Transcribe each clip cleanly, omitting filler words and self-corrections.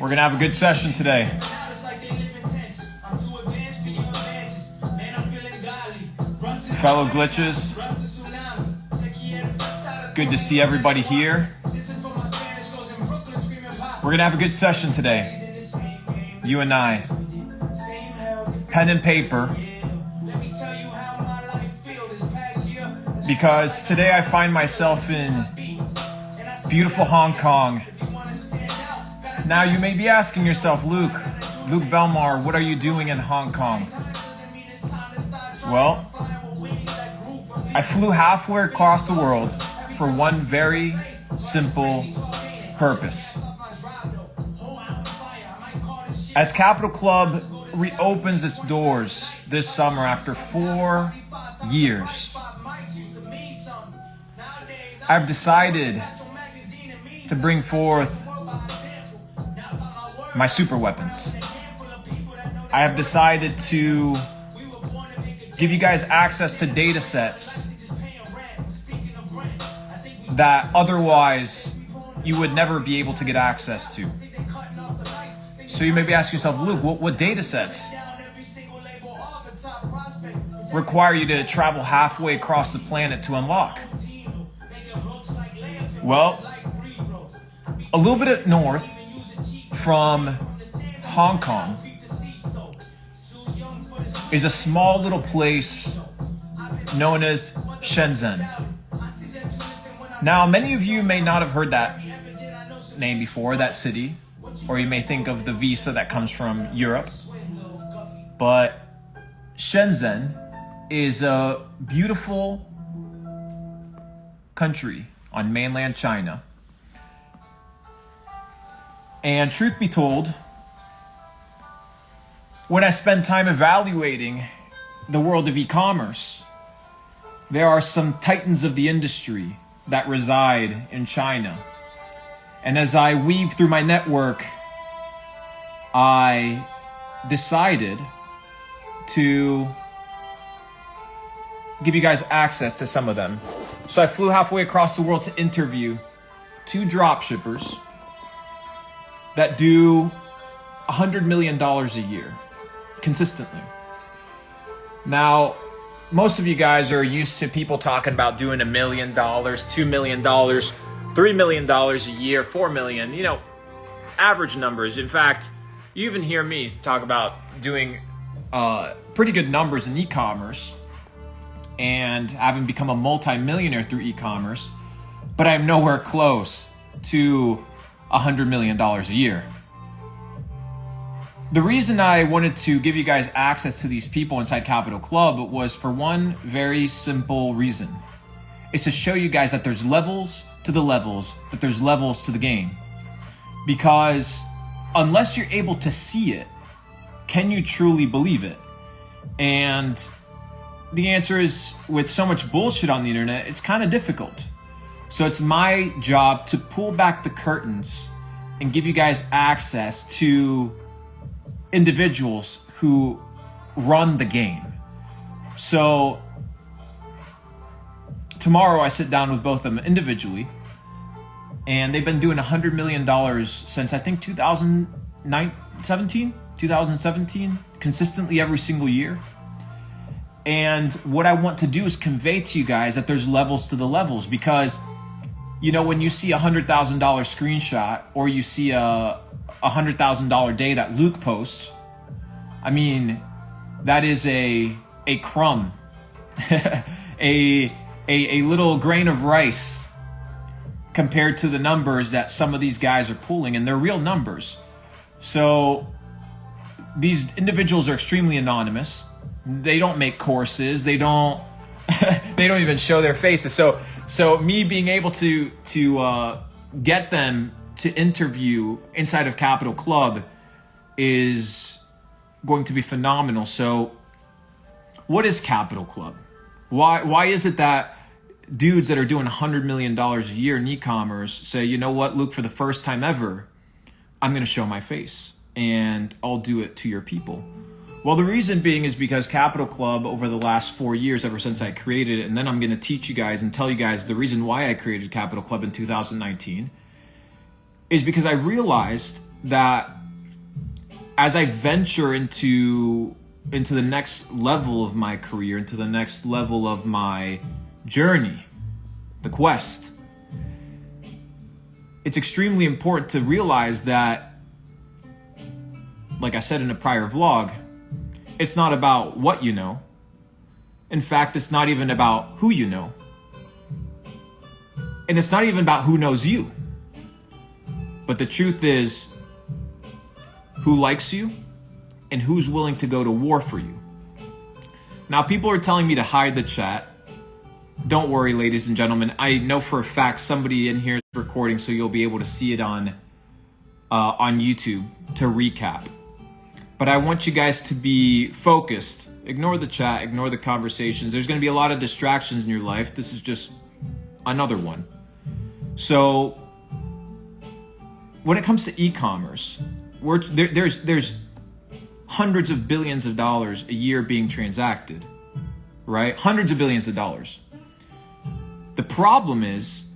We're going to have a good session today. Fellow glitches, good to see everybody here. We're going to have a good session today. You and I. Pen and paper. Because today I find myself in beautiful Hong Kong. Now you may be asking yourself, Luke Belmar, what are you doing in Hong Kong? Well, I flew halfway across the world for one very simple purpose. As Capital Club reopens its doors this summer after 4 years, I've decided to bring forth my super weapons. I have decided to give you guys access to data sets that otherwise you would never be able to get access to. So you may be asking yourself, Luke, what data sets require you to travel halfway across the planet to unlock? Well, a little bit north from Hong Kong is a small little place known as Shenzhen. Now, many of you may not have heard that name before, that city, or you may think of the visa that comes from Europe. But Shenzhen is a beautiful country on mainland China. And truth be told, when I spend time evaluating the world of e-commerce, there are some titans of the industry that reside in China. And as I weave through my network, I decided to give you guys access to some of them. So I flew halfway across the world to interview 2 dropshippers that do $100 million a year consistently. Now, most of you guys are used to people talking about doing $1 million, $2 million, $3 million a year, $4 million, average numbers. In fact, you even hear me talk about doing pretty good numbers in e-commerce and having become a multi-millionaire through e-commerce, but I'm nowhere close to $100 million a year. The reason I wanted to give you guys access to these people inside Capital Club was for one very simple reason. It's to show you guys that there's levels to the levels, that there's levels to the game. Because unless you're able to see it, can you truly believe it? And the answer is, with so much bullshit on the internet, it's kind of difficult. So it's my job to pull back the curtains and give you guys access to individuals who run the game. So tomorrow I sit down with both of them individually, and they've been doing $100 million since I think 2017, consistently every single year. And what I want to do is convey to you guys that there's levels to the levels, because when you see a $100,000 screenshot or you see a $100,000 day that Luke posts, I mean, that is a crumb, a little grain of rice compared to the numbers that some of these guys are pulling, and they're real numbers. So these individuals are extremely anonymous. They don't make courses. They don't even show their faces. So me being able to get them to interview inside of Capital Club is going to be phenomenal. So what is Capital Club? Why is it that dudes that are doing $100 million a year in e-commerce say, you know what, Luke, for the first time ever, I'm going to show my face and I'll do it to your people? Well, the reason being is because Capital Club over the last 4 years, ever since I created it, and then I'm going to teach you guys and tell you guys the reason why I created Capital Club in 2019, is because I realized that as I venture into the next level of my career, into the next level of my journey, the quest, it's extremely important to realize that, like I said in a prior vlog, it's not about what you know. In fact, it's not even about who you know. And it's not even about who knows you. But the truth is, who likes you and who's willing to go to war for you. Now, people are telling me to hide the chat. Don't worry, ladies and gentlemen. I know for a fact somebody in here is recording, so you'll be able to see it on YouTube to recap. But I want you guys to be focused. Ignore the chat, ignore the conversations. There's going to be a lot of distractions in your life. This is just another one. So when it comes to e-commerce, there's hundreds of billions of dollars a year being transacted, right? Hundreds of billions of dollars. The problem is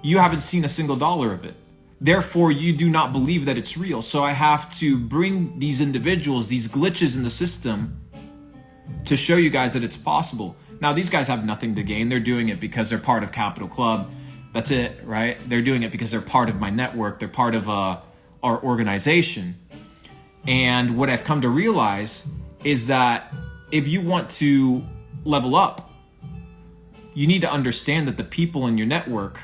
you haven't seen a single dollar of it. Therefore, you do not believe that it's real. So I have to bring these individuals, these glitches in the system, to show you guys that it's possible. Now, these guys have nothing to gain. They're doing it because they're part of Capital Club. That's it, right? They're doing it because they're part of my network. They're part of our organization. And what I've come to realize is that if you want to level up, you need to understand that the people in your network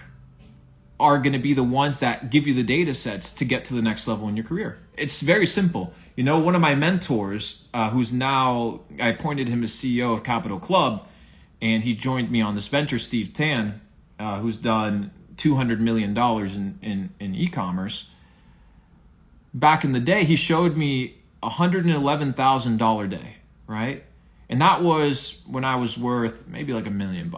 are going to be the ones that give you the data sets to get to the next level in your career. It's very simple. You know, one of my mentors, who's now, I appointed him as CEO of Capital Club, and he joined me on this venture, Steve Tan, who's done $200 million in e-commerce. Back in the day, he showed me $111,000 day, right? And that was when I was worth maybe like $1 million.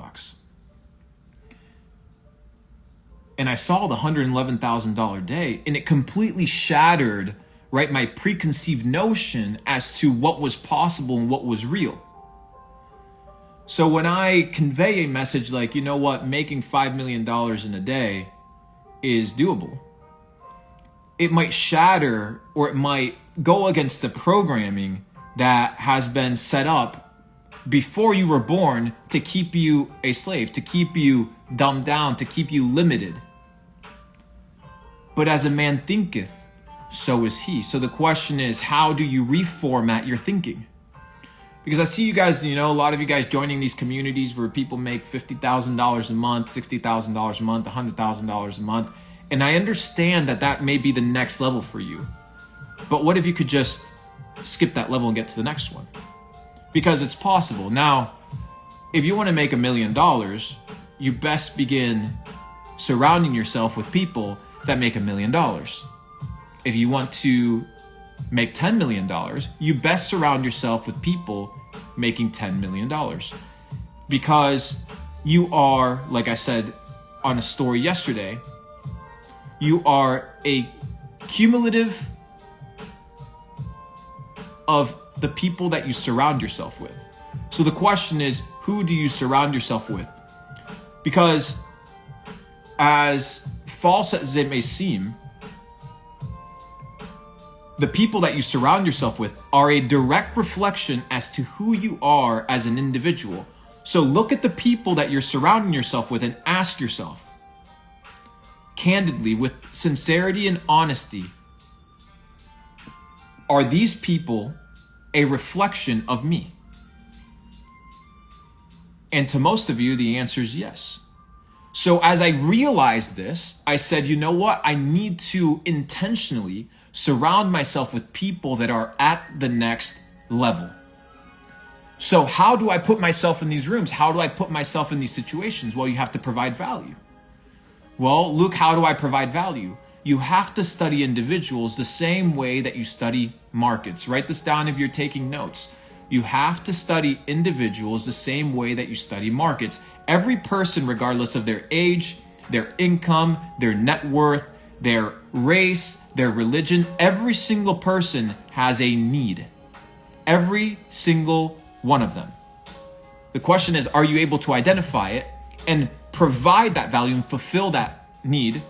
And I saw the $111,000 day, and it completely shattered, right, my preconceived notion as to what was possible and what was real. So when I convey a message like, you know what, making $5 million in a day is doable, it might shatter, or it might go against the programming that has been set up before you were born to keep you a slave, to keep you dumbed down, to keep you limited. But as a man thinketh, so is he. So the question is, how do you reformat your thinking? Because I see you guys, you know, a lot of you guys joining these communities where people make $50,000 a month, $60,000 a month, $100,000 a month. And I understand that that may be the next level for you. But what if you could just skip that level and get to the next one? Because it's possible. Now, if you want to make $1 million, you best begin surrounding yourself with people that make $1 million. If you want to make $10 million, you best surround yourself with people making $10 million. Because you are, like I said on a story yesterday, you are a cumulative of the people that you surround yourself with. So the question is, who do you surround yourself with? Because as false as it may seem, the people that you surround yourself with are a direct reflection as to who you are as an individual. So look at the people that you're surrounding yourself with and ask yourself, candidly, with sincerity and honesty, are these people a reflection of me? And to most of you, the answer is yes. So as I realized this, I said, you know what? I need to intentionally surround myself with people that are at the next level. So how do I put myself in these rooms? How do I put myself in these situations? Well, you have to provide value. Well, Luke, how do I provide value? You have to study individuals the same way that you study markets. Write this down if you're taking notes. You have to study individuals the same way that you study markets. Every person, regardless of their age, their income, their net worth, their race, their religion, every single person has a need. Every single one of them. The question is, are you able to identify it and provide that value and fulfill that need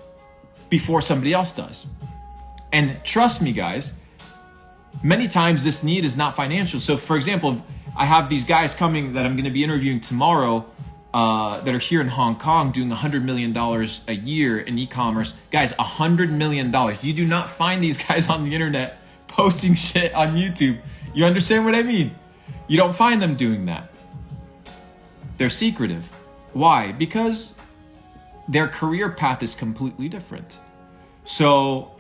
before somebody else does? And trust me, guys, many times this need is not financial. So for example, I have these guys coming that I'm going to be interviewing tomorrow that are here in Hong Kong doing $100 million a year in e-commerce. Guys, $100 million. You do not find these guys on the internet posting shit on YouTube. You understand what I mean? You don't find them doing that. They're secretive. Why? Because their career path is completely different. So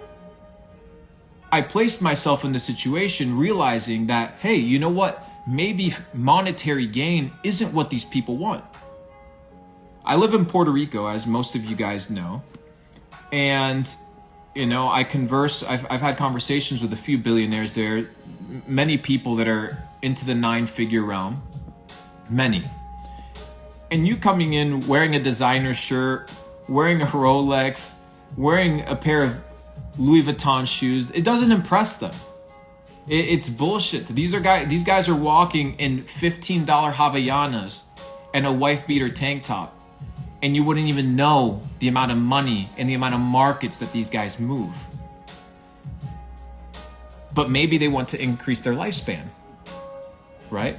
I placed myself in the situation realizing that, hey, you know what? Maybe monetary gain isn't what these people want. I live in Puerto Rico, as most of you guys know. And, you know, I've had conversations with a few billionaires there, many people that are into the 9-figure realm, many. And you coming in wearing a designer shirt, wearing a Rolex, wearing a pair of Louis Vuitton shoes, it doesn't impress them. It's bullshit. These guys are walking in $15 Havaianas and a wife beater tank top, and you wouldn't even know the amount of money and the amount of markets that these guys move. But maybe they want to increase their lifespan, right?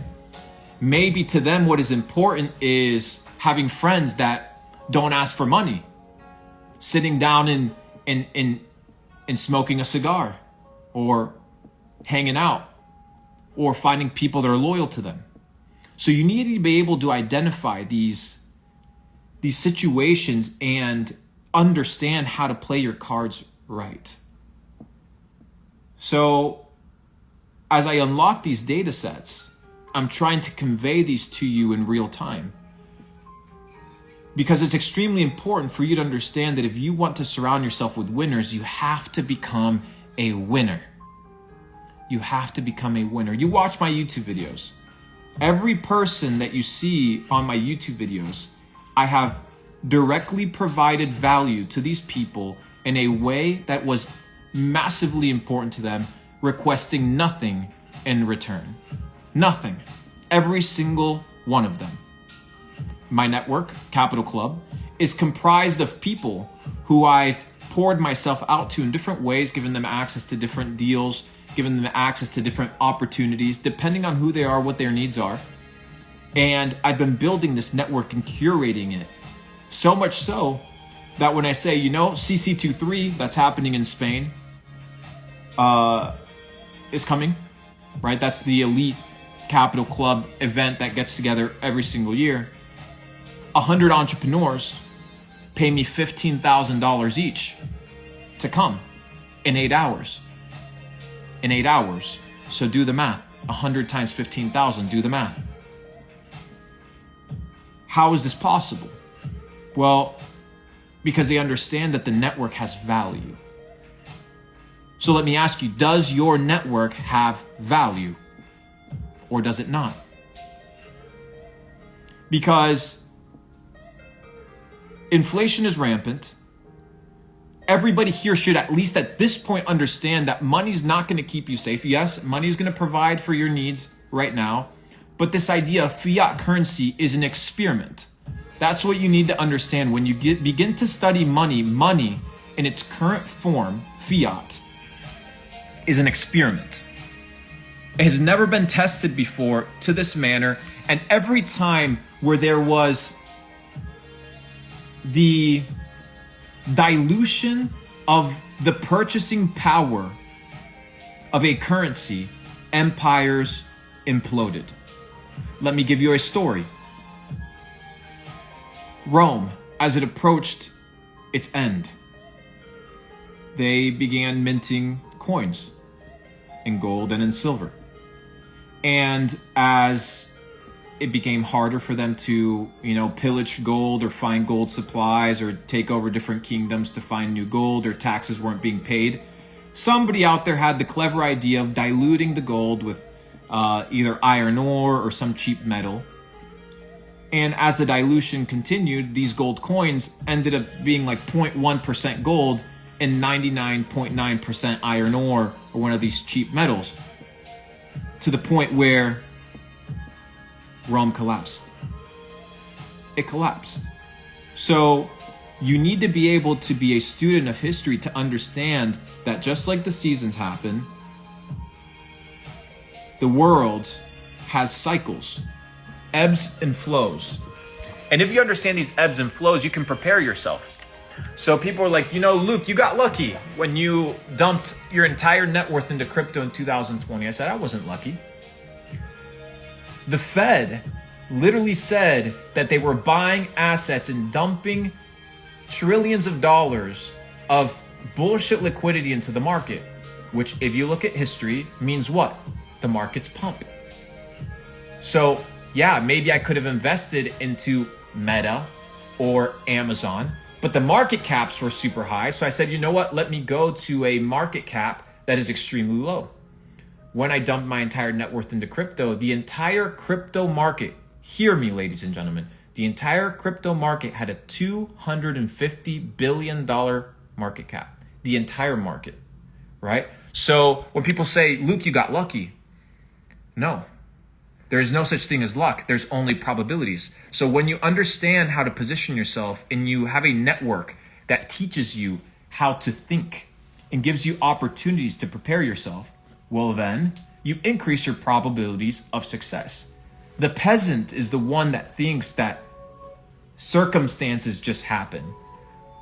Maybe to them what is important is having friends that don't ask for money, sitting down and smoking a cigar, or hanging out, or finding people that are loyal to them. So you need to be able to identify these situations and understand how to play your cards right. So as I unlock these data sets, I'm trying to convey these to you in real time. Because it's extremely important for you to understand that if you want to surround yourself with winners, you have to become a winner. You have to become a winner. You watch my YouTube videos. Every person that you see on my YouTube videos, I have directly provided value to these people in a way that was massively important to them, requesting nothing in return. Nothing. Every single one of them. My network, Capital Club, is comprised of people who I've poured myself out to in different ways, giving them access to different deals, giving them access to different opportunities, depending on who they are, what their needs are. And I've been building this network and curating it. So much so that when I say, you know, CC23, that's happening in Spain, is coming, right? That's the elite Capital Club event that gets together every single year. 100 entrepreneurs pay me $15,000 each to come in 8 hours. In 8 hours. So do the math. 100 times 15,000, do the math. How is this possible? Well, because they understand that the network has value. So let me ask you, does your network have value? Or does it not? Because inflation is rampant. Everybody here should at least at this point understand that money's not going to keep you safe. Yes, money is going to provide for your needs right now. But this idea of fiat currency is an experiment. That's what you need to understand. When you begin to study money in its current form, fiat, is an experiment. It has never been tested before to this manner. And every time where there was the dilution of the purchasing power of a currency, empires imploded. Let me give you a story. Rome, as it approached its end, they began minting coins in gold and in silver. And as it became harder for them to, pillage gold or find gold supplies or take over different kingdoms to find new gold, or taxes weren't being paid, somebody out there had the clever idea of diluting the gold with either iron ore or some cheap metal. And as the dilution continued, these gold coins ended up being like 0.1% gold and 99.9% iron ore or one of these cheap metals, to the point where Rome collapsed. It collapsed. So You need to be able to be a student of history to understand that just like the seasons happen, the world has cycles, ebbs and flows. And if you understand these ebbs and flows, you can prepare yourself. So people are like, Luke, you got lucky when you dumped your entire net worth into crypto in 2020. I said, I wasn't lucky. The Fed literally said that they were buying assets and dumping trillions of dollars of bullshit liquidity into the market, which if you look at history means what? The markets pump. So yeah, maybe I could have invested into Meta or Amazon, but the market caps were super high. So I said, you know what? Let me go to a market cap that is extremely low. When I dumped my entire net worth into crypto, the entire crypto market, hear me, ladies and gentlemen, the entire crypto market had a $250 billion market cap. The entire market, right? So when people say, Luke, you got lucky. No, there is no such thing as luck. There's only probabilities. So when you understand how to position yourself and you have a network that teaches you how to think and gives you opportunities to prepare yourself, well then you increase your probabilities of success. The peasant is the one that thinks that circumstances just happen.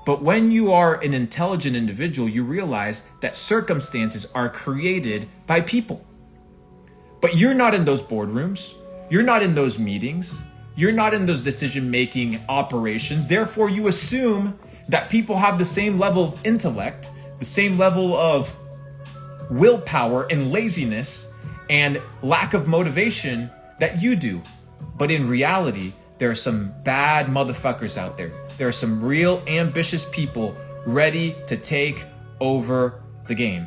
But when you are an intelligent individual, you realize that circumstances are created by people. But you're not in those boardrooms. You're not in those meetings. You're not in those decision-making operations. Therefore, you assume that people have the same level of intellect, the same level of willpower and laziness and lack of motivation that you do. But in reality, there are some bad motherfuckers out there. There are some real ambitious people ready to take over the game.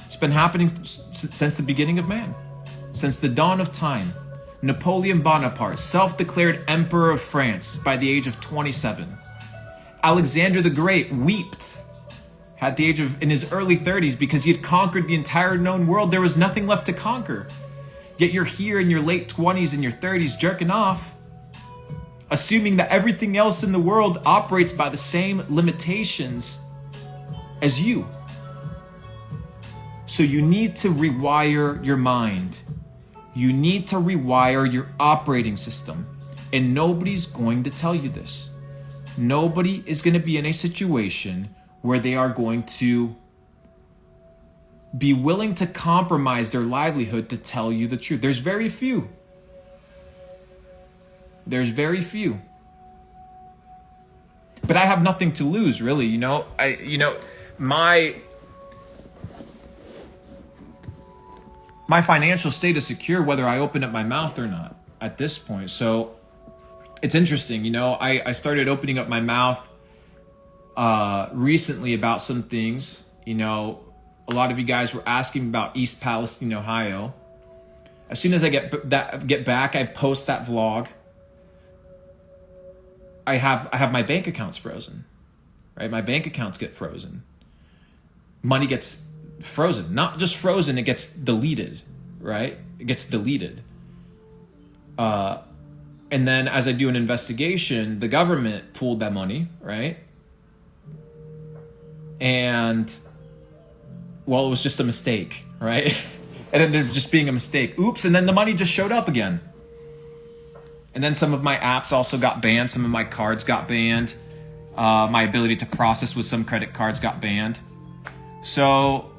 It's been happening since the beginning of man, since the dawn of time. Napoleon Bonaparte, self-declared Emperor of France by the age of 27. Alexander the Great wept at the age of, in his early 30s, because he had conquered the entire known world. There was nothing left to conquer. Yet you're here in your late 20s and your 30s jerking off, assuming that everything else in the world operates by the same limitations as you. So you need to rewire your mind. You need to rewire your operating system. And nobody's going to tell you this. Nobody is going to be in a situation where they are going to be willing to compromise their livelihood to tell you the truth. There's very few. There's very few. But I have nothing to lose, really. My financial state is secure whether I open up my mouth or not at this point. So it's interesting, I started opening up my mouth recently about some things. A lot of you guys were asking about East Palestine, Ohio. As soon as I get back, I post that vlog. I have my bank accounts frozen, right? My bank accounts get frozen. Money gets frozen, not just frozen, it gets deleted, right? It gets deleted. And then as I do an investigation, the government pulled that money, right? And well, it was just a mistake, right? It ended up just being a mistake. Oops, and then the money just showed up again. And then some of my apps also got banned. Some of my cards got banned. My ability to process with some credit cards got banned. So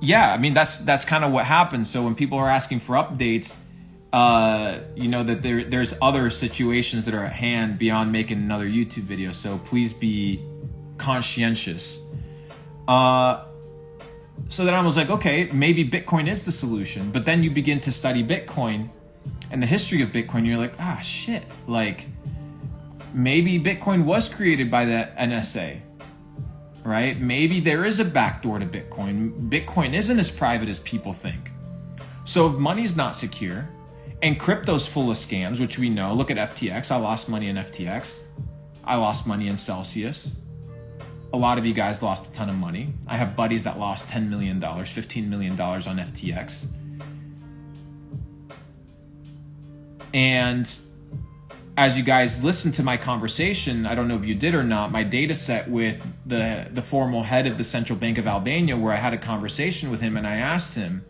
yeah, that's kind of what happened. So when people are asking for updates, that there's other situations that are at hand beyond making another YouTube video. So please be conscientious. So then I was like, okay, maybe Bitcoin is the solution. But then you begin to study Bitcoin and the history of Bitcoin. And you're like, shit. Like maybe Bitcoin was created by the NSA, right? Maybe there is a backdoor to Bitcoin. Bitcoin isn't as private as people think. So if money's not secure and crypto's full of scams, which we know, look at FTX. I lost money in FTX. I lost money in Celsius. A lot of you guys lost a ton of money. I have buddies that lost $10 million, $15 million on FTX. And as you guys listened to my conversation, I don't know if you did or not, my data set with the formal head of the Central Bank of Albania, where I had a conversation with him and I asked him,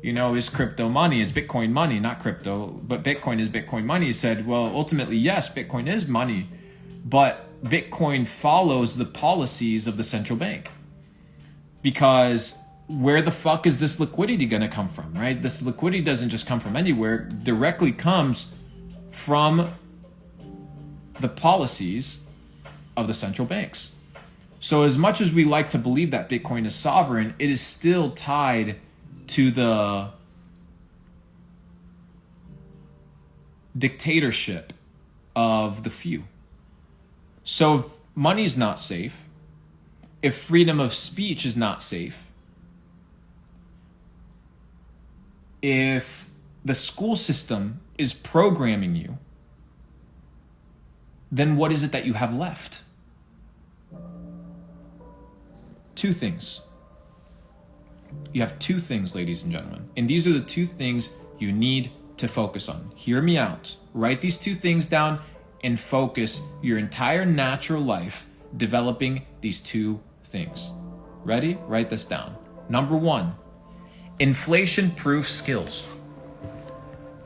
you know, is crypto money? Is Bitcoin money? Not crypto, but Bitcoin is Bitcoin money. He said, well, ultimately, yes, Bitcoin is money, but Bitcoin follows the policies of the central bank. Because where the fuck is this liquidity going to come from, right? This liquidity doesn't just come from anywhere. It directly comes from the policies of the central banks. So as much as we like to believe that Bitcoin is sovereign, it is still tied to the dictatorship of the few. So if money is not safe, if freedom of speech is not safe, if the school system is programming you, then what is it that you have left? Two things. You have two things, ladies and gentlemen. And these are the two things you need to focus on. Hear me out. Write these two things down and focus your entire natural life developing these two things. Ready? Write this down. Number one, inflation-proof skills.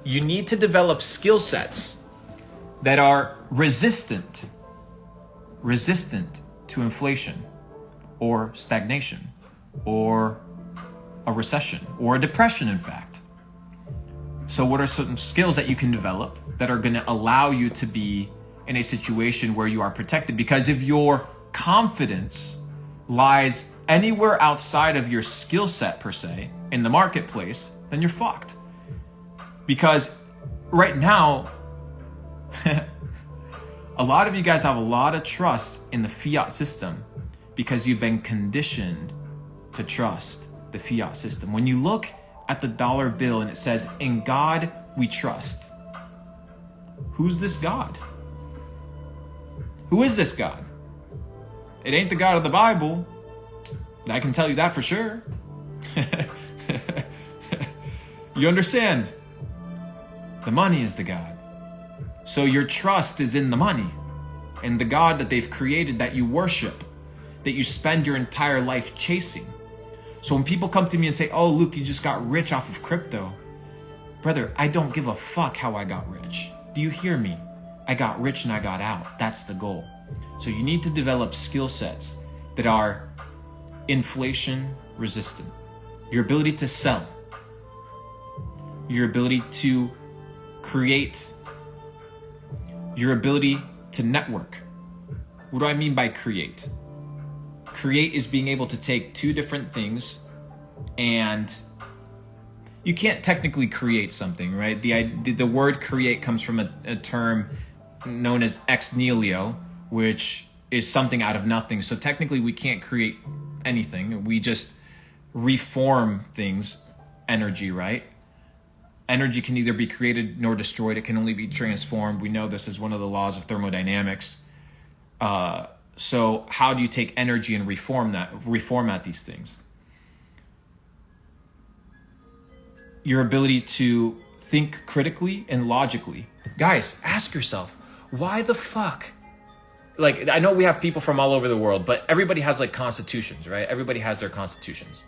You need to develop skill sets that are resistant to inflation or stagnation or a recession or a depression, in fact. So what are some skills that you can develop that are going to allow you to be in a situation where you are protected? Because if your confidence lies anywhere outside of your skill set, per se, in the marketplace, then you're fucked. Because right now, a lot of you guys have a lot of trust in the fiat system because you've been conditioned to trust the fiat system. When you look at the dollar bill and it says, "In God we trust," who's this God? Who is this God? It ain't the God of the Bible. I can tell you that for sure. You understand? The money is the God. So your trust is in the money and the God that they've created, that you worship, that you spend your entire life chasing. So when people come to me and say, "Oh, Luke, you just got rich off of crypto." Brother, I don't give a fuck how I got rich. Do you hear me? I got rich and I got out. That's the goal. So you need to develop skill sets that are inflation resistant. Your ability to sell. Your ability to create. Your ability to network. What do I mean by create? Create is being able to take two different things, and you can't technically create something, right? The word create comes from a term known as ex nihilo, which is something out of nothing. So technically we can't create anything. We just reform things, energy, right? Energy can neither be created nor destroyed. It can only be transformed. We know this is one of the laws of thermodynamics. So how do you take energy and reformat these things? Your ability to think critically and logically. Guys, ask yourself, why the fuck? Like, I know we have people from all over the world, but everybody has like constitutions, right? Everybody has their constitutions.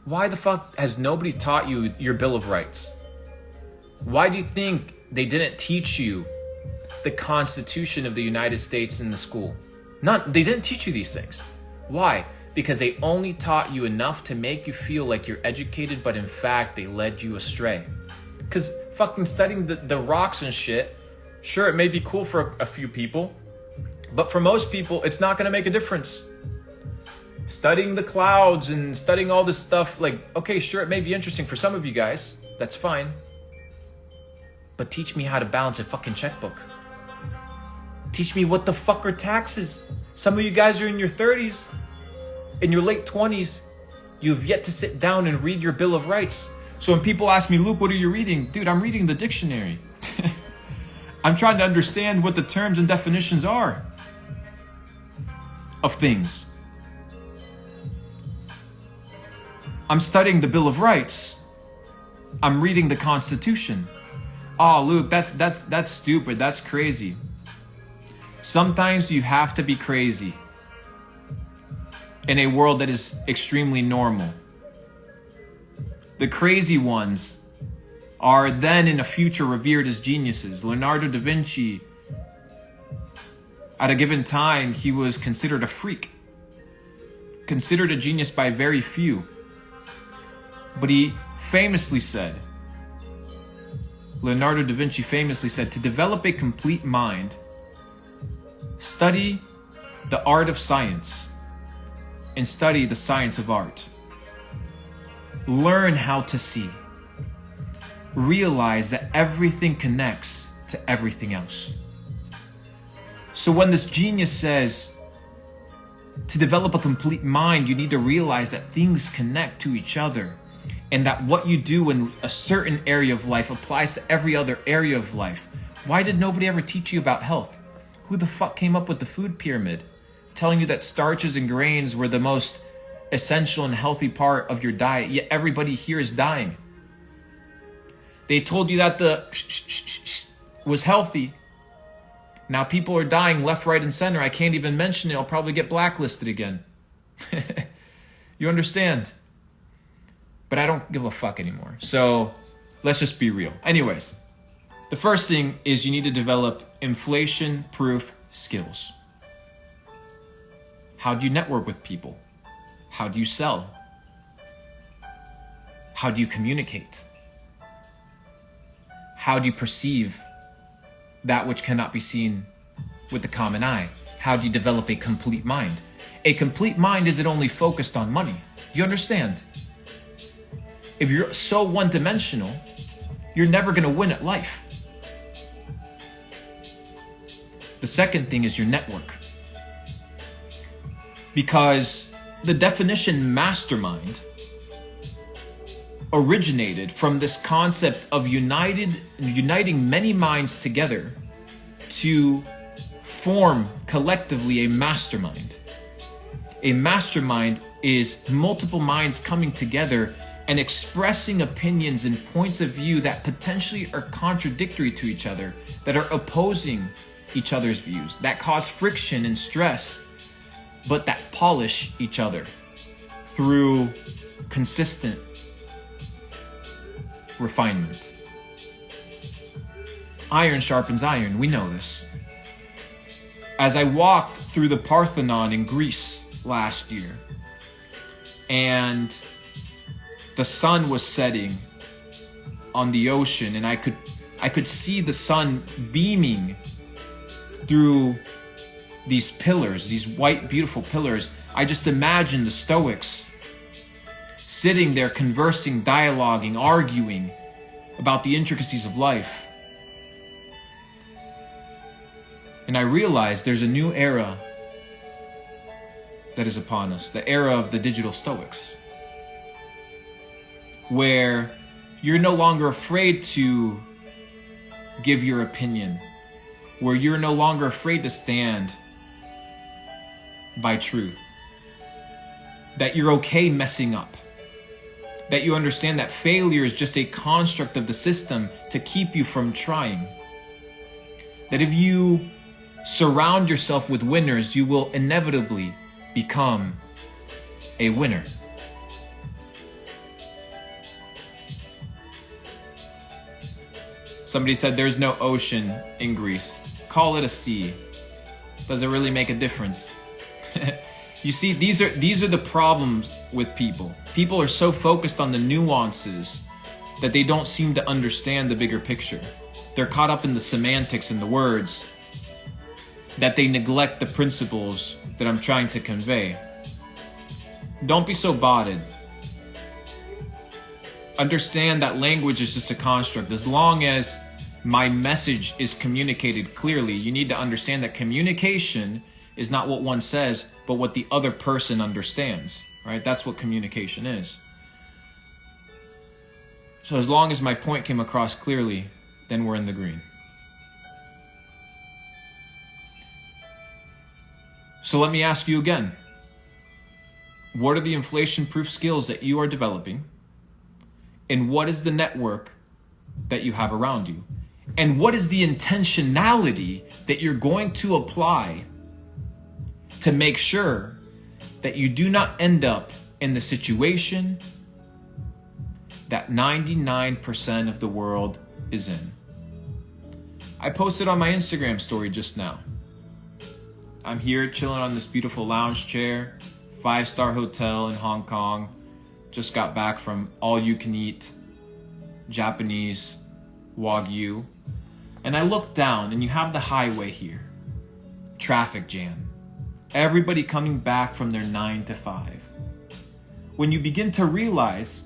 Why the fuck has nobody taught you your Bill of Rights? Why do you think they didn't teach you the Constitution of the United States in the school? They didn't teach you these things. Why? Because they only taught you enough to make you feel like you're educated, but in fact, they led you astray. Because fucking studying the rocks and shit, sure, it may be cool for a few people, but for most people, it's not going to make a difference. Studying the clouds and studying all this stuff, like, okay, sure, it may be interesting for some of you guys. That's fine. But teach me how to balance a fucking checkbook. Teach me what the fuck are taxes. Some of you guys are in your 30s, in your late 20s. You've yet to sit down and read your Bill of Rights. So when people ask me, "Luke, what are you reading?" Dude, I'm reading the dictionary. I'm trying to understand what the terms and definitions are of things. I'm studying the Bill of Rights. I'm reading the Constitution. Oh, Luke, that's stupid. That's crazy. Sometimes you have to be crazy in a world that is extremely normal. The crazy ones are then in a future revered as geniuses. Leonardo da Vinci, at a given time, he was considered a freak, considered a genius by very few. But he famously said, Leonardo da Vinci famously said, to develop a complete mind, study the art of science and study the science of art. Learn how to see. Realize that everything connects to everything else. So when this genius says, to develop a complete mind, you need to realize that things connect to each other, and that what you do in a certain area of life applies to every other area of life. Why did nobody ever teach you about health? Who the fuck came up with the food pyramid, telling you that starches and grains were the most essential and healthy part of your diet, yet everybody here is dying? They told you that the was healthy. Now people are dying left, right, and center. I can't even mention it. I'll probably get blacklisted again. You understand? But I don't give a fuck anymore. So let's just be real. Anyways, the first thing is you need to develop inflation-proof skills. How do you network with people? How do you sell? How do you communicate? How do you perceive that which cannot be seen with the common eye? How do you develop a complete mind? A complete mind isn't only focused on money. You understand? If you're so one-dimensional, you're never going to win at life. The second thing is your network. Because the definition mastermind originated from this concept of uniting many minds together to form collectively a mastermind. A mastermind is multiple minds coming together and expressing opinions and points of view that potentially are contradictory to each other, that are opposing each other's views, that cause friction and stress, but that polish each other through consistent refinement. Iron sharpens iron, we know this. As I walked through the Parthenon in Greece last year, and the sun was setting on the ocean, and I could see the sun beaming through these pillars, these white, beautiful pillars. I just imagined the Stoics sitting there conversing, dialoguing, arguing about the intricacies of life. And I realized there's a new era that is upon us, the era of the digital Stoics, where you're no longer afraid to give your opinion, where you're no longer afraid to stand by truth, that you're okay messing up, that you understand that failure is just a construct of the system to keep you from trying, that if you surround yourself with winners, you will inevitably become a winner. Somebody said there's no ocean in Greece. Call it a sea. Does it really make a difference? You see, these are the problems with people. People are so focused on the nuances that they don't seem to understand the bigger picture. They're caught up in the semantics and the words that they neglect the principles that I'm trying to convey. Don't be so botted. Understand that language is just a construct. As long as my message is communicated clearly, you need to understand that communication is not what one says, but what the other person understands, right? That's what communication is. So as long as my point came across clearly, then we're in the green. So let me ask you again, what are the inflation-proof skills that you are developing? And what is the network that you have around you? And what is the intentionality that you're going to apply to make sure that you do not end up in the situation that 99% of the world is in? I posted on my Instagram story just now. I'm here chilling on this beautiful lounge chair, 5-star hotel in Hong Kong. Just got back from all-you-can-eat Japanese Wagyu. And I look down and you have the highway here. Traffic jam. Everybody coming back from their 9 to 5. When you begin to realize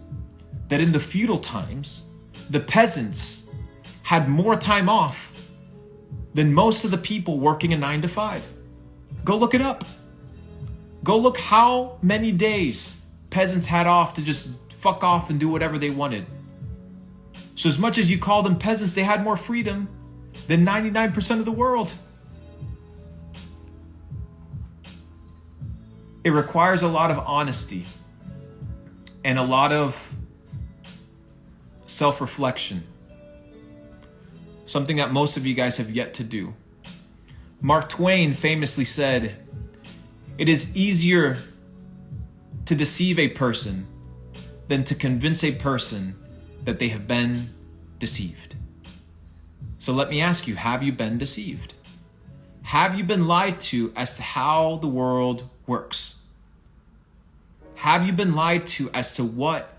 that in the feudal times, the peasants had more time off than most of the people working a 9 to 5. Go look it up. Go look how many days peasants had off to just fuck off and do whatever they wanted. So as much as you call them peasants, they had more freedom than 99% of the world. It requires a lot of honesty and a lot of self-reflection. Something that most of you guys have yet to do. Mark Twain famously said, "It is easier to deceive a person than to convince a person that they have been deceived." So let me ask you, have you been deceived? Have you been lied to as to how the world works? Have you been lied to as to what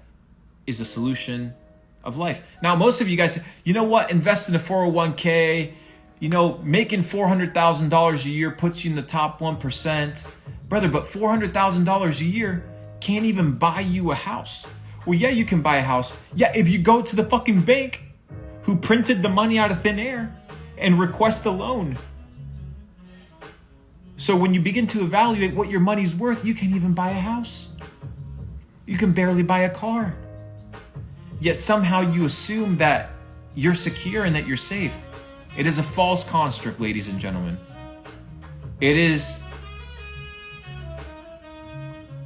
is the solution of life? Now, most of you guys say, you know what, invest in a 401k, making $400,000 a year puts you in the top 1%. Brother, but $400,000 a year can't even buy you a house. Well, yeah, you can buy a house. Yeah, if you go to the fucking bank who printed the money out of thin air and request a loan. So when you begin to evaluate what your money's worth, you can't even buy a house. You can barely buy a car. Yet somehow you assume that you're secure and that you're safe. It is a false construct, ladies and gentlemen. It is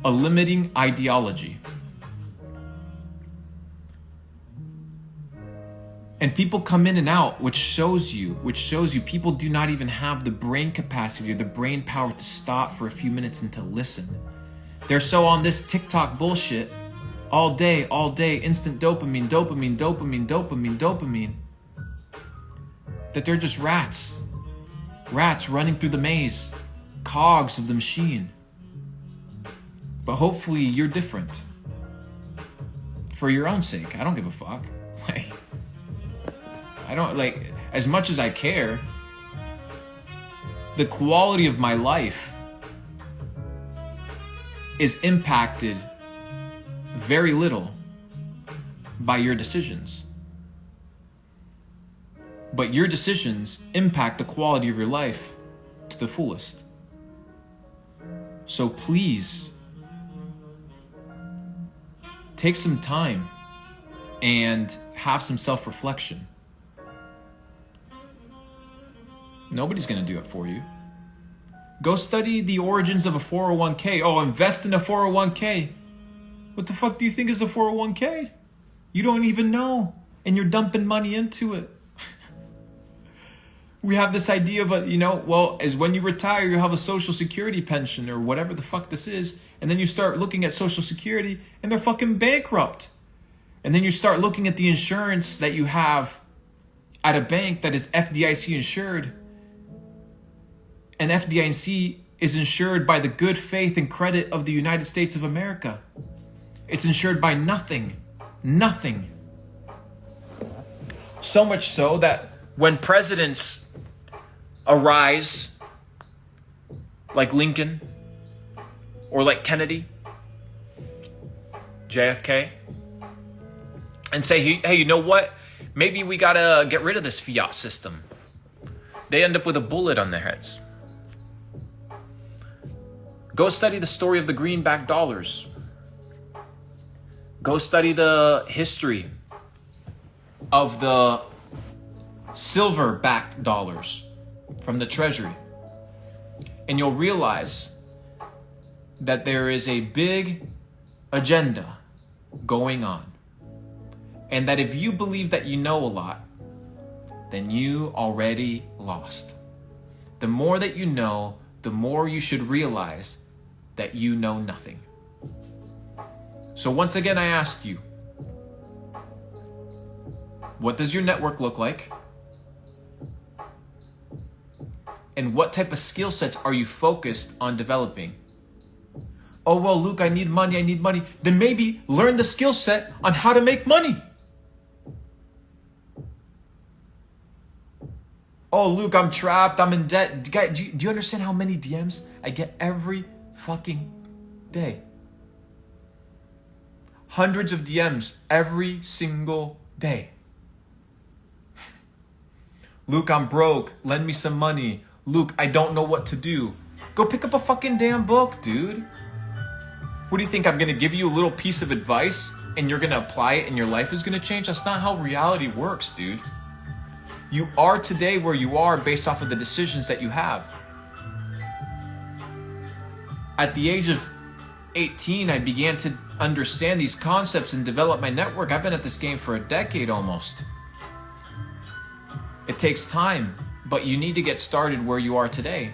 a limiting ideology. And people come in and out, which shows you people do not even have the brain capacity or the brain power to stop for a few minutes and to listen. They're so on this TikTok bullshit all day, instant dopamine, that they're just rats running through the maze, cogs of the machine. But hopefully you're different. For your own sake, I don't give a fuck. As much as I care, the quality of my life is impacted very little by your decisions. But your decisions impact the quality of your life to the fullest. So please, take some time and have some self-reflection. Nobody's going to do it for you. Go study the origins of a 401k. Oh, invest in a 401k. What the fuck do you think is a 401k? You don't even know. And you're dumping money into it. We have this idea of as when you retire, you have a social security pension or whatever the fuck this is. And then you start looking at social security and they're fucking bankrupt. And then you start looking at the insurance that you have at a bank that is FDIC insured. And FDIC is insured by the good faith and credit of the United States of America. It's insured by nothing. Nothing. So much so that when presidents arise, like Lincoln, or like Kennedy, JFK, and say, hey, you know what? Maybe we gotta get rid of this fiat system. They end up with a bullet on their heads. Go study the story of the greenback dollars. Go study the history of the silver-backed dollars from the Treasury. And you'll realize that there is a big agenda going on. And that if you believe that you know a lot, then you already lost. The more that you know, the more you should realize that you know nothing. So once again, I ask you, what does your network look like? And what type of skill sets are you focused on developing? Oh, well, Luke, I need money. Then maybe learn the skill set on how to make money. Oh, Luke, I'm trapped. I'm in debt. Do you understand how many DMs I get every fucking day? Hundreds of DMs every single day. Luke, I'm broke. Lend me some money. Luke, I don't know what to do. Go pick up a fucking damn book, dude. What do you think? I'm going to give you a little piece of advice and you're going to apply it and your life is going to change? That's not how reality works, dude. You are today where you are based off of the decisions that you have. At the age of 18, I began to understand these concepts and develop my network. I've been at this game for a decade almost. It takes time, but you need to get started where you are today.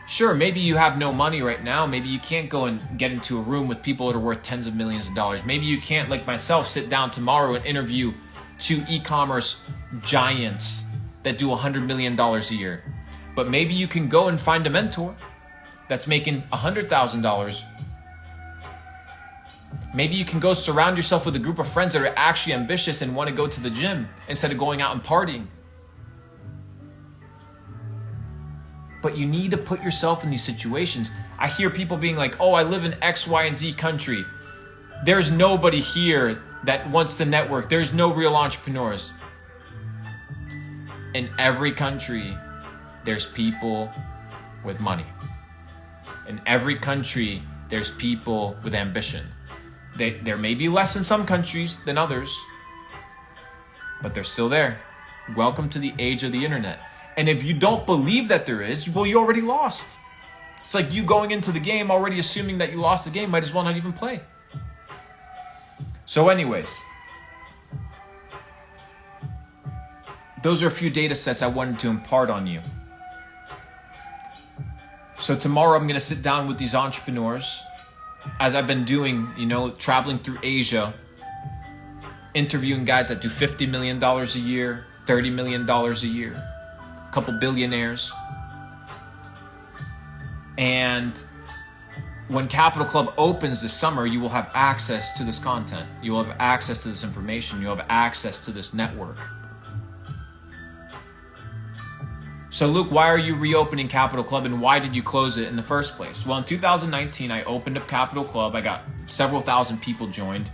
Sure, maybe you have no money right now. Maybe you can't go and get into a room with people that are worth tens of millions of dollars. Maybe you can't, like myself, sit down tomorrow and interview 2 e-commerce giants that do $100 million a year. But maybe you can go and find a mentor that's making $100,000. Maybe you can go surround yourself with a group of friends that are actually ambitious and want to go to the gym instead of going out and partying. But you need to put yourself in these situations. I hear people being like, oh, I live in X, Y, and Z country. There's nobody here that wants to network. There's no real entrepreneurs. In every country, there's people with money. In every country, there's people with ambition. There may be less in some countries than others, but they're still there. Welcome to the age of the internet. And if you don't believe that there is, well, you already lost. It's like you going into the game already assuming that you lost the game, might as well not even play. So anyways, those are a few data sets I wanted to impart on you. So tomorrow I'm going to sit down with these entrepreneurs, as I've been doing, traveling through Asia, interviewing guys that do $50 million a year, $30 million a year, a couple billionaires. And when Capital Club opens this summer, you will have access to this content. You will have access to this information. You will have access to this network. So Luke, why are you reopening Capital Club and why did you close it in the first place? Well, in 2019, I opened up Capital Club. I got several thousand people joined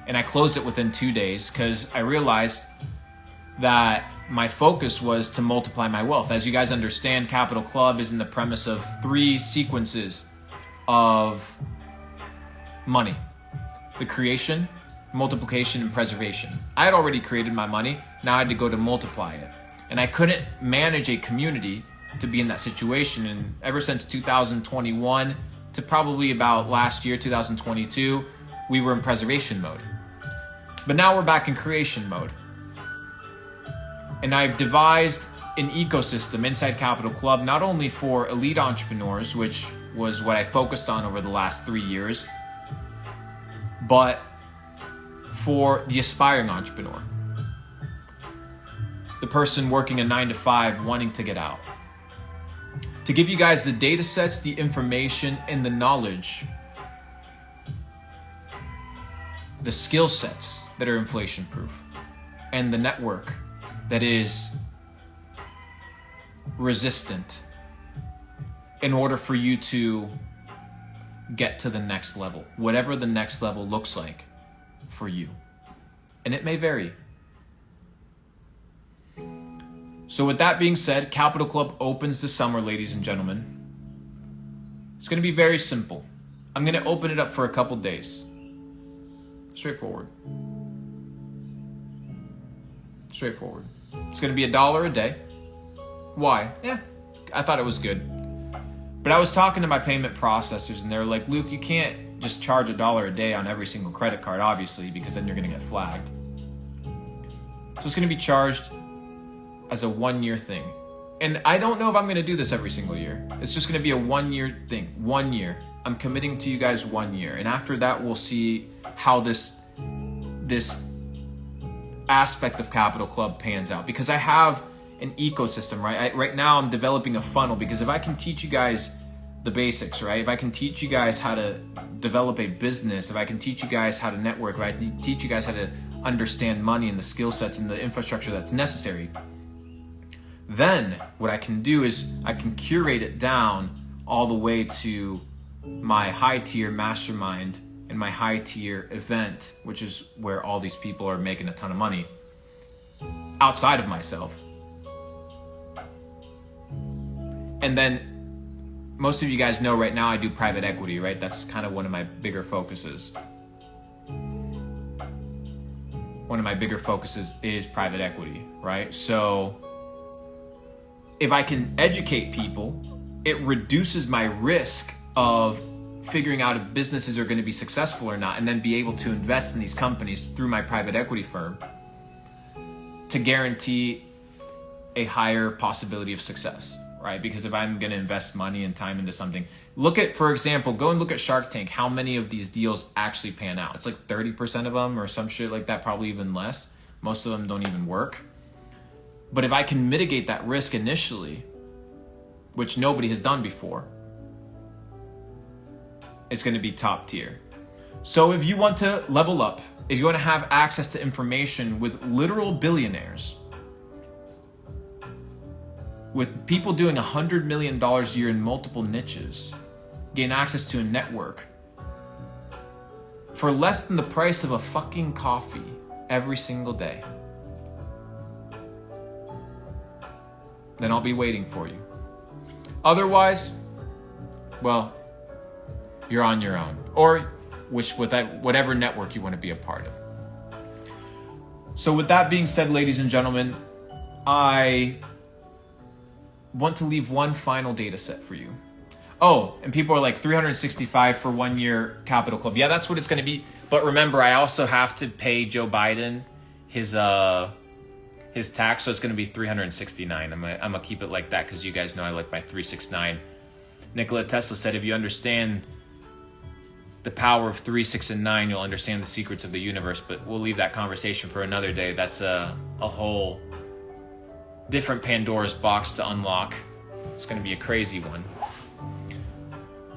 and I closed it within 2 days because I realized that my focus was to multiply my wealth. As you guys understand, Capital Club is in the premise of 3 sequences of money: the creation, multiplication, and preservation. I had already created my money. Now I had to go to multiply it. And I couldn't manage a community to be in that situation. And ever since 2021 to probably about last year, 2022, we were in preservation mode. But now we're back in creation mode. And I've devised an ecosystem inside Capital Club, not only for elite entrepreneurs, which was what I focused on over the last 3 years, but for the aspiring entrepreneur. The person working a 9-to-5 wanting to get out. To give you guys the data sets, the information, and the knowledge, the skill sets that are inflation proof, and the network that is resistant in order for you to get to the next level, whatever the next level looks like for you. And it may vary. So with that being said, Capital Club opens this summer, ladies and gentlemen. It's going to be very simple. I'm going to open it up for a couple days. Straightforward. Straightforward. It's going to be $1 a day. Why? I thought it was good. But I was talking to my payment processors and they were like, Luke, you can't just charge $1 a day on every single credit card, obviously, because then you're going to get flagged. So it's going to be charged as a 1-year thing. And I don't know if I'm going to do this every single year. It's just going to be a 1-year thing. 1 year. I'm committing to you guys 1 year. And after that, we'll see how this aspect of Capital Club pans out. Because I have an ecosystem, right? Right now, I'm developing a funnel, because if I can teach you guys the basics, right? If I can teach you guys how to develop a business, if I can teach you guys how to network, if I can teach you guys how to understand money and the skill sets and the infrastructure that's necessary, then what I can do is I can curate it down all the way to my high tier mastermind and my high tier event, which is where all these people are making a ton of money outside of myself. And then most of you guys know right now I do private equity, right? That's kind of one of my bigger focuses. One of my bigger focuses is private equity, right? So if I can educate people, it reduces my risk of figuring out if businesses are going to be successful or not, and then be able to invest in these companies through my private equity firm to guarantee a higher possibility of success, right? Because if I'm going to invest money and time into something, for example, go and look at Shark Tank, how many of these deals actually pan out. It's like 30% of them or some shit like that, probably even less. Most of them don't even work. But if I can mitigate that risk initially, which nobody has done before, it's going to be top tier. So if you want to level up, if you want to have access to information with literal billionaires, with people doing $100 million a year in multiple niches, gain access to a network for less than the price of a fucking coffee every single day, then I'll be waiting for you. Otherwise, well, you're on your own, or whatever network you want to be a part of. So with that being said, ladies and gentlemen, I want to leave one final data set for you. Oh, and people are like 365 for 1 year Capital Club. Yeah, that's what it's going to be. But remember, I also have to pay Joe Biden his tax, so it's going to be 369. I'm gonna keep it like that because you guys know I like my 369. Nikola Tesla said, if you understand the power of 3, 6, and 9, you'll understand the secrets of the universe. But we'll leave that conversation for another day. That's a whole different Pandora's box to unlock. It's going to be a crazy one.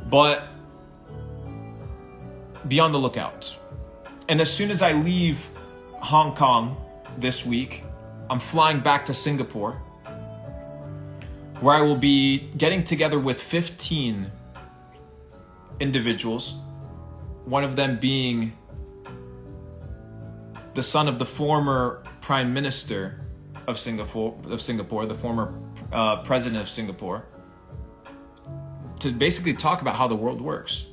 But be on the lookout. And as soon as I leave Hong Kong this week, I'm flying back to Singapore, where I will be getting together with 15 individuals, one of them being the son of the former Prime Minister of Singapore, the former president of Singapore, to basically talk about how the world works.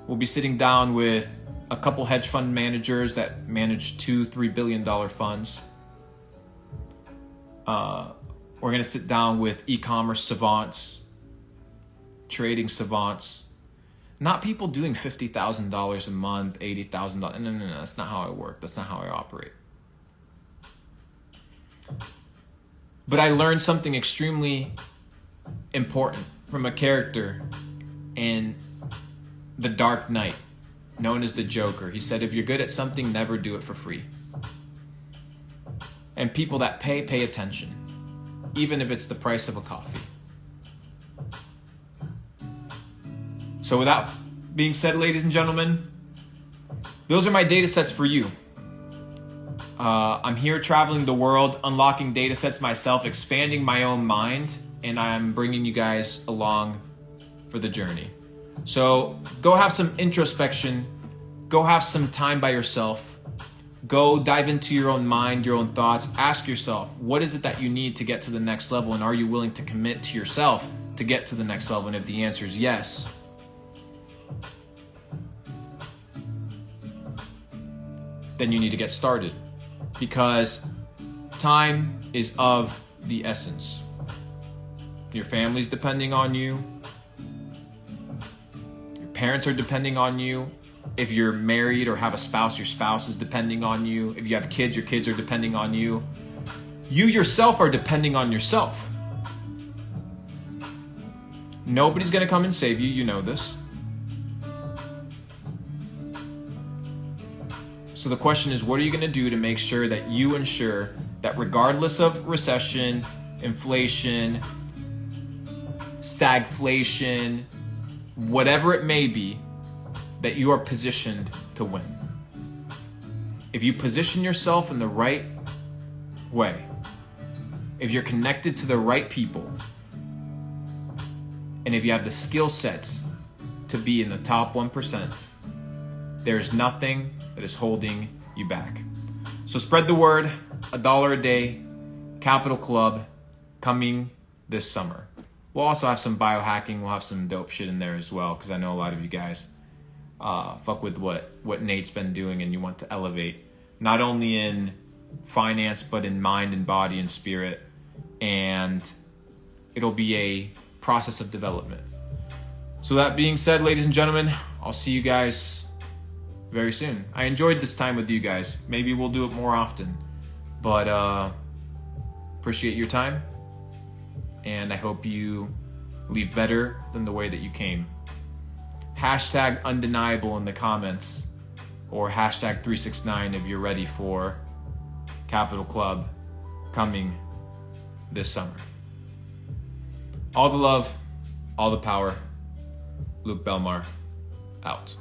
We'll be sitting down with a couple hedge fund managers that manage $2-3 billion funds. We're going to sit down with e-commerce savants, trading savants, not people doing $50,000 a month, $80,000. No, that's not how I work. That's not how I operate. But I learned something extremely important from a character in The Dark Knight, known as the Joker. He said, if you're good at something, never do it for free. And people that pay attention, even if it's the price of a coffee. So with that being said, ladies and gentlemen, those are my data sets for you. I'm here traveling the world, unlocking data sets myself, expanding my own mind, and I'm bringing you guys along for the journey. So go have some introspection, go have some time by yourself, go dive into your own mind, your own thoughts, ask yourself, what is it that you need to get to the next level, and are you willing to commit to yourself to get to the next level? And if the answer is yes, then you need to get started, because time is of the essence. Your family's depending on you. Your parents are depending on you. If you're married or have a spouse, your spouse is depending on you. If you have kids, your kids are depending on you. You yourself are depending on yourself. Nobody's going to come and save you. You know this. So the question is, what are you going to do to make sure that you ensure that regardless of recession, inflation, stagflation, whatever it may be, that you are positioned to win? If you position yourself in the right way, if you're connected to the right people, and if you have the skill sets to be in the top 1%, there's nothing that is holding you back. So spread the word. $1 a day, Capital Club, coming this summer. We'll also have some biohacking. We'll have some dope shit in there as well, because I know a lot of you guys fuck with what Nate's been doing, and you want to elevate not only in finance but in mind and body and spirit, and it'll be a process of development. So that being said, ladies and gentlemen, I'll see you guys very soon. I enjoyed this time with you guys. Maybe we'll do it more often, but appreciate your time, and I hope you leave better than the way that you came. Hashtag undeniable in the comments, or hashtag 369 if you're ready for Capital Club coming this summer. All the love, all the power. Luke Belmar, out.